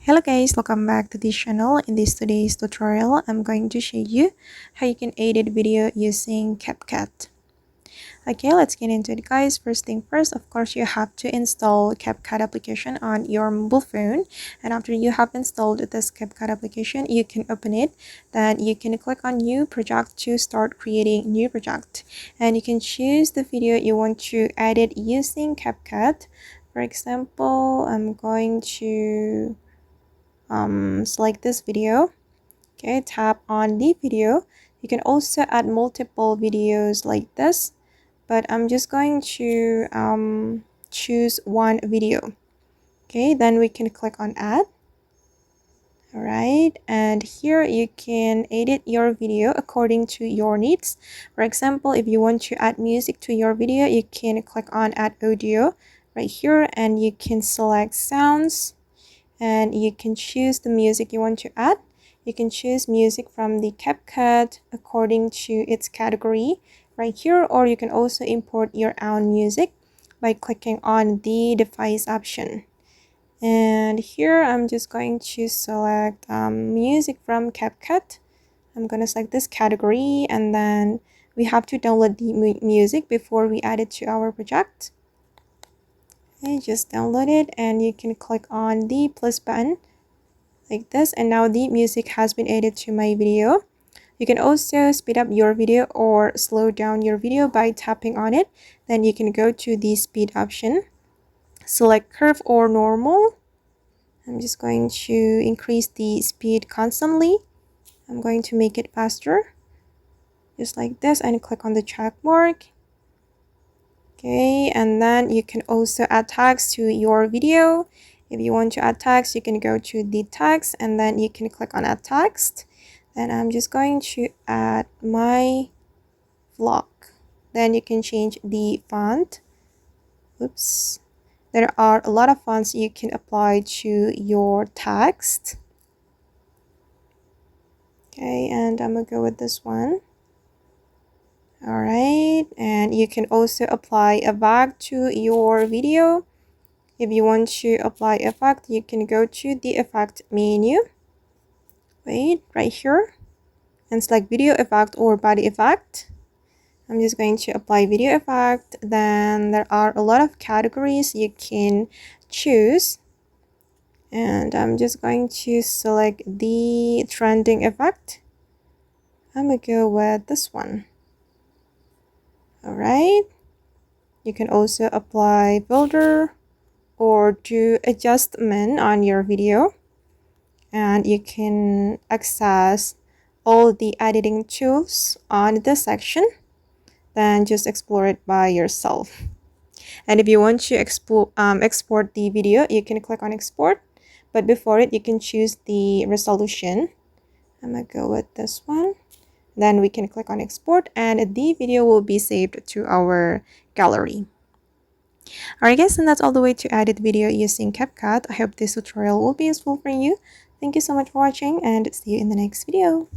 Hello guys, welcome back to this channel. In this today's tutorial, I'm going to show you how you can edit video using Capcut. Okay, let's get into it guys. First thing first, of course, you have to install Capcut application on your mobile phone. And after you have installed this Capcut application, you can open it. Then you can click on new project to start creating new project. And you can choose the video you want to edit using Capcut. For example, I'm going to select this video. Okay, tap on the video. You can also add multiple videos like this, but I'm just going to choose one video. Okay, then we can click on add. All right, and here you can edit your video according to your needs. For example, if you want to add music to your video, you can click on add audio right here, and you can select sounds, and you can choose the music you want to add. You can choose music from the Capcut according to its category right here, or you can also import your own music by clicking on the device option. And here I'm just going to select music from Capcut. I'm going to select this category, and then we have to download the music before we add it to our project. Okay, just download it, and you can click on the plus button like this, and now the music has been added to my video. You can also speed up your video or slow down your video by tapping on it. Then you can go to the speed option, select curve or normal. I'm just going to increase the speed constantly. I'm going to make it faster, just like this, and click on the check mark. Okay, and then you can also add tags to your video. If you want to add text, you can go to the text, and then you can click on add text. Then I'm just going to add my vlog. Then you can change the font. Oops. There are a lot of fonts you can apply to your text. Okay, and I'm gonna go with this one. All right, and you can also apply a effect to your video. If you want to apply effect, you can go to the effect menu. Wait, right here, and select video effect or body effect. I'm just going to apply video effect. Then there are a lot of categories you can choose, and I'm just going to select the trending effect. I'm gonna go with this one. All right, you can also apply filter or do adjustment on your video, and you can access all the editing tools on this section. Then just explore it by yourself. And if you want to export the video, you can click on export, but before it you can choose the resolution. I'm gonna go with this one. Then we can click on export, and the video will be saved to our gallery. Alright guys, and that's all the way to edit video using Capcut. I hope this tutorial will be useful for you. Thank you so much for watching, and see you in the next video.